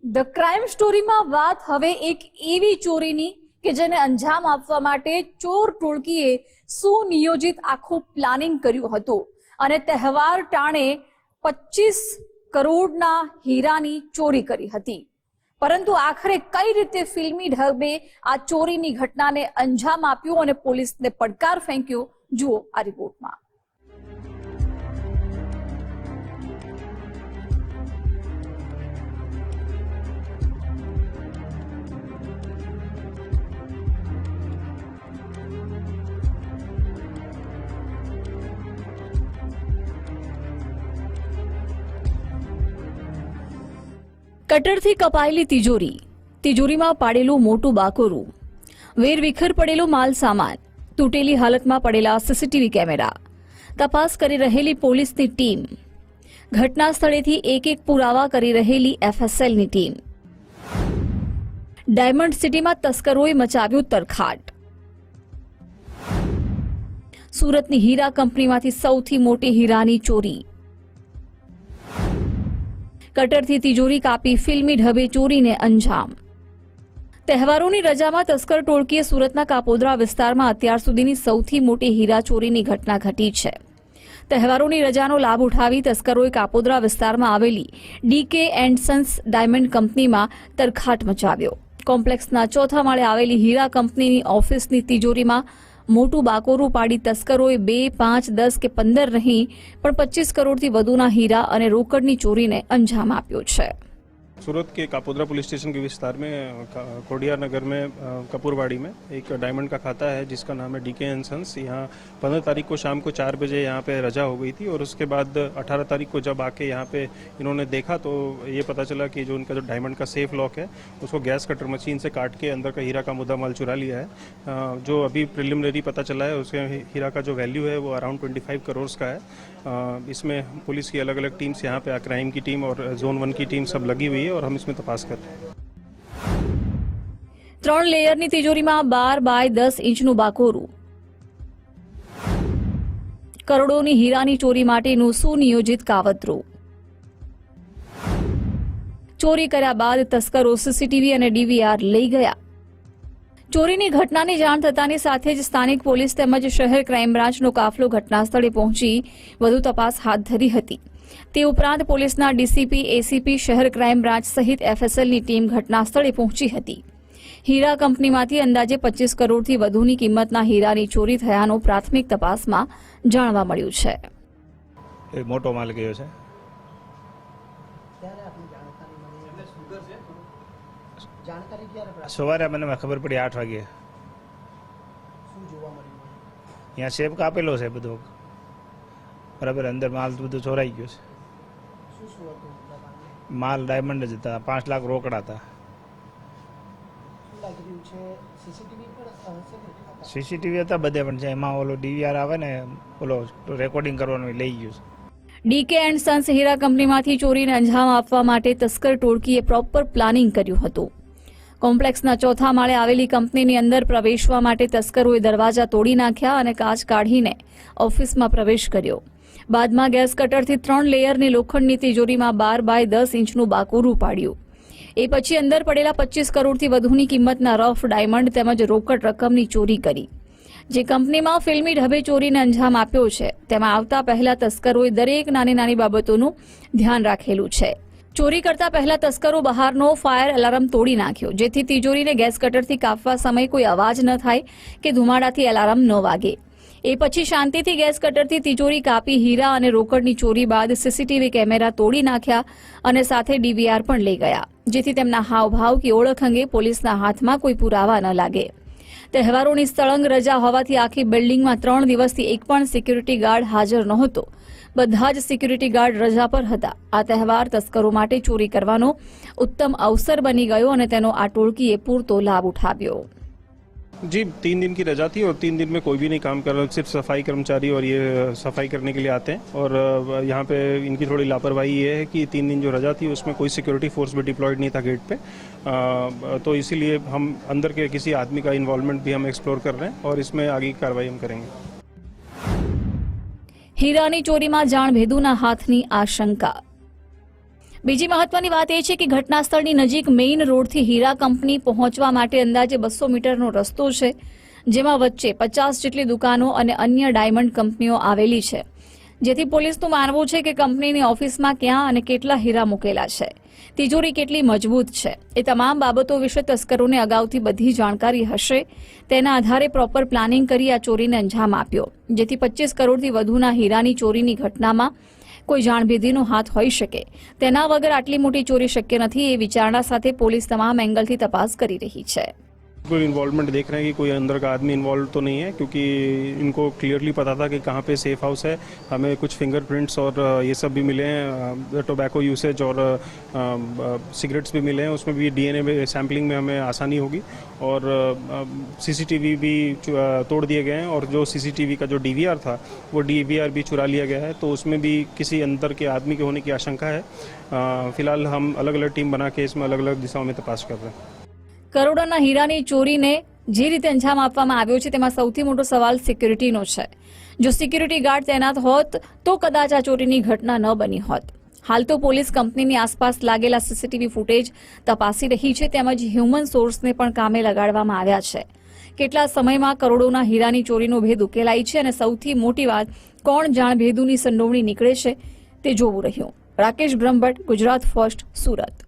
The crime સ્ટોરીમાં વાત હવે એક એવી ચોરીની કે જેને અંજામ આપવા માટે ચોર ટોળકીએ સુનિયોજિત આખું પ્લાનિંગ કર્યું હતું અને તહેવાર ટાણે 25 કરોડના હીરાની ચોરી કરી હતી। પરંતુ આખરે કઈ રીતે ફિલ્મી ઢબે આ ચોરીની ઘટનાને અંજામ આપ્યું અને પોલીસને પડકાર ફેંક્યો, જુઓ આ રિપોર્ટમાં। કટરથી કપાયેલી તિજોરીમાં પાડેલું મોટું બાકોરું, વેરવિખેર પડેલો માલ સામાન, તૂટેલી હાલતમાં પડેલા સીસીટીવી કેમેરા, તપાસ કરી રહેલી પોલીસની ટીમ, ઘટના સ્થળેથી એક પુરાવા કરી રહેલી એફએસએલની ટીમ। ડાયમંડ સિટીમાં તસ્કરોએ મચાવ્યું તરખાટ। સુરતની હીરા કંપનીમાંથી સૌથી મોટી હીરાની ચોરી। કટરથી તિજોરી કાપી ફિલ્મી ઢબે ચોરીને અંજામ। તહેવારોની રજામાં તસ્કર ટોળકીએ સુરતના કાપોદ્રા વિસ્તારમાં અત્યાર સુધીની સૌથી મોટી હીરા ચોરીની ઘટના ઘટી છે। તહેવારોની રજાનો લાભ ઉઠાવી તસ્કરોએ કાપોદ્રા વિસ્તારમાં આવેલી ડીકે એન્ડ સન્સ ડાયમંડ કંપનીમાં તરખાટ મચાવ્યો। કોમ્પ્લેક્સના ચોથા માળે આવેલી હીરા કંપનીની ઓફિસની તિજોરીમાં મોટું બાકોરું પાડી તસ્કરોએ 2, 5, 10 કે 15 નહીં પણ 25 કરોડથી વધુના हीरा અને રોકડની ચોરીને અંજામ આપ્યો છે। सूरत के कापोद्रा पुलिस स्टेशन के विस्तार में कोडिया नगर में कपूरवाड़ी में एक डायमंड का खाता है जिसका नाम है डीके एंड सन्स। यहाँ 15 तारीख को शाम को 4 बजे यहाँ पे रजा हो गई थी और उसके बाद 18 तारीख को जब आके यहाँ पे इन्होंने देखा तो ये पता चला कि जो उनका जो डायमंड का सेफ लॉक है उसको गैस कटर मशीन से काट के अंदर का हीरा का मुद्दा माल चुरा लिया है। जो अभी प्रिलिमिनरी पता चला है उसके हीरा का जो वैल्यू है वो अराउंड 25 करोड़ का है। इसमें पुलिस की अलग अलग टीम्स यहाँ पे क्राइम की टीम और जोन 1 की टीम सब लगी हुई है और हम इसमें तपास कर रहे हैं। 3 લેયરની તિજોરીમાં 12 બાય 10 ઇંચનું બાકોરું, કરોડોની હીરાની ચોરી માટેનું સુનિયોજિત કાવતરું। ચોરી કર્યા બાદ તસ્કરો સીસીટીવી અને ડીવીઆર લઈ ગયા। ચોરીની ઘટનાની જાણ થતાની સાથે જ સ્થાનિક પોલીસ તેમજ શહેર ક્રાઇમ બ્રાન્ચનો કાફલો ઘટના સ્થળે પહોંચી વધુ તપાસ હાથ ધરી હતી। તે ઉપરાંત પોલીસના ડીસીપી, એસીપી, શહેર ક્રાઇમ બ્રાન્ચ સહિત એફએસએલની ટીમ ઘટના સ્થળે પહોંચી હતી। હીરા કંપનીમાંથી અંદાજે 25 કરોડથી વધુની કિંમતના હીરાની ચોરી થયાનું પ્રાથમિક તપાસમાં જાણવા મળ્યું છે। એ મોટો માલ ગયો છે। સવારે મને ખબર પડી 8 વાગે। यहाँ सेब कापेलो है બધો बराबर, अंदर माल બધું ચોરાઈ ગયો છે। माल डायमंड જ હતા, 5 લાખ રોકડા હતા। સીસીટીવી હતા બધે પણ છે, એમાં ઓલો ડીવીઆર આવે ને ઓલો રેકોર્ડિંગ કરવાનું લઈ ગયું છે। ડીકે એન્ડ સન્સ હીરા કંપનીમાંથી ચોરીને અંજામ આપવા માટે તસ્કર ટોળકીએ પ્રોપર પ્લાનિંગ કર્યું હતું। કોમ્પ્લેક્સના ચોથા માળે આવેલી કંપનીની અંદર પ્રવેશવા માટે તસ્કરોએ દરવાજા તોડી નાખ્યા અને કાચ કાઢીને ઓફિસમાં પ્રવેશ કર્યો। બાદમાં ગેસ કટરથી 3 લેયરની લોખંડની તિજોરીમાં 12 બાય 10 ઇંચનું બાકોરું પાડ્યું। એ પછી અંદર પડેલા 25 કરોડથી વધુની કિંમતના રફ ડાયમંડ તેમજ રોકડ રકમની ચોરી કરી। જે કંપનીમાં ફિલ્મી ઢબે ચોરીને અંજામ આપ્યો છે તેમાં આવતા પહેલા તસ્કરોએ દરેક નાની નાની બાબતોનું ધ્યાન રાખેલું છે। ચોરી કરતા પહેલા તસ્કરો બહારનો ફાયર એલાર્મ તોડી નાખ્યો, જેથી તિજોરીને ગેસ કટરથી કાપવા સમયે કોઈ અવાજ ન થાય કે ધુમાડાથી એલાર્મ ન વાગે। એ પછી શાંતિથી ગેસ કટરથી તિજોરી કાપી હીરા અને રોકડની ચોરી બાદ સીસીટીવી કેમેરા તોડી નાખ્યા અને સાથે ડીવીઆર પણ લઈ ગયા, જેથી તેમના હાવભાવ કે ઓળખ અંગે પોલીસના હાથમાં કોઈ પુરાવા ન લાગે। તહેવારોની સળંગ રજા હોવાથી આખી બિલ્ડિંગમાં 3 દિવસથી એક પણ સિક્યુરિટી ગાર્ડ હાજર નહોતો। બધા જ સિક્યુરિટી ગાર્ડ રજા પર હતા। આ તહેવાર તસ્કરો માટે ચોરી કરવાનો ઉત્તમ અવસર બની ગયો અને તેનો આ ટોળકીએ પૂરતો લાભ ઉઠાવ્યો। जी 3 दिन की रजा थी और 3 दिन में कोई भी नहीं काम कर रहा, सिर्फ सफाई कर्मचारी और ये सफाई करने के लिए आते हैं। और यहाँ पे इनकी थोड़ी लापरवाही ये है कि 3 दिन जो रजा थी उसमें कोई सिक्योरिटी फोर्स भी डिप्लॉयड नहीं था गेट पे। तो इसीलिए हम अंदर के किसी आदमी का इन्वॉल्वमेंट भी हम एक्सप्लोर कर रहे हैं और इसमें आगे की कार्रवाई हम करेंगे। हीरानी ચોરીમાં જાણભેદુના હાથની આશંકા। બીજી મહત્વની વાત એ છે કે ઘટના સ્થળની નજીક મેઇન રોડથી હીરા કંપની પહોંચવા માટે અંદાજે 200 મીટરનો રસ્તો છે, જેમાં વચ્ચે 50 જેટલી દુકાનો અને અન્ય ડાયમંડ કંપનીઓ આવેલી છે, જેથી પોલીસનું માનવું છે કે કંપનીની ઓફિસમાં ક્યાં અને કેટલા હીરા મૂકેલા છે, તિજોરી કેટલી મજબૂત છે, એ તમામ બાબતો વિશે તસ્કરોને અગાઉથી બધી જાણકારી હશે. તેના આધારે પ્રોપર પ્લાનિંગ કરી આ ચોરીને અંજામ આપ્યો, જેથી 25 કરોડથી વધુના હીરાની ચોરીની ઘટનામાં કોઈ જાણભેદીનો હાથ હોઈ શકે. તેના વગર આટલી મોટી ચોરી શક્ય નથી. એ વિચારણા સાથે પોલીસ તમામ એંગલથી તપાસ કરી રહી છે. बिल्कुल इन्वॉल्वमेंट देख रहे हैं कि कोई अंदर का आदमी इन्वॉल्व तो नहीं है, क्योंकि इनको क्लियरली पता था कि कहाँ पे सेफ हाउस है. हमें कुछ फिंगरप्रिंट्स और ये सब भी मिले हैं, टोबैको यूसेज और सिगरेट्स भी मिले हैं. उसमें भी DNA सैम्पलिंग में हमें आसानी होगी. और CCTV भी तोड़ दिए गए हैं, और जो CCTV का जो DVR था वो DVR भी चुरा लिया गया है. तो उसमें भी किसी अंदर के आदमी के होने की आशंका है. फिलहाल हम अलग अलग टीम बना के इसमें अलग अलग दिशाओं में तपास कर रहे हैं. કરોડોના હીરાની ચોરીને જે રીતે અંજામ આપવામાં આવ્યો છે તેમાં સૌથી મોટો સવાલ સિક્યુરિટીનો છે. જો સિક્યુરિટી ગાર્ડ તૈનાત હોત તો કદાચ આ ચોરીની ઘટના ન બની હોત. હાલ તો પોલીસ કંપનીની આસપાસ લાગેલા CCTV ફૂટેજ તપાસી રહી છે, તેમજ હ્યુમન સોર્સને પણ કામે લગાડવામાં આવ્યા છે. કેટલા સમયમાં કરોડોના હીરાની ચોરીનો ભેદ ઉકેલાય છે અને સૌથી મોટી વાત કોણ જાણભેદુની સંડોવણી નીકળે છે તે જોવું રહ્યું. રાકેશ બ્રહ્મભટ્ટ, ગુજરાત ફર્સ્ટ, સુરત.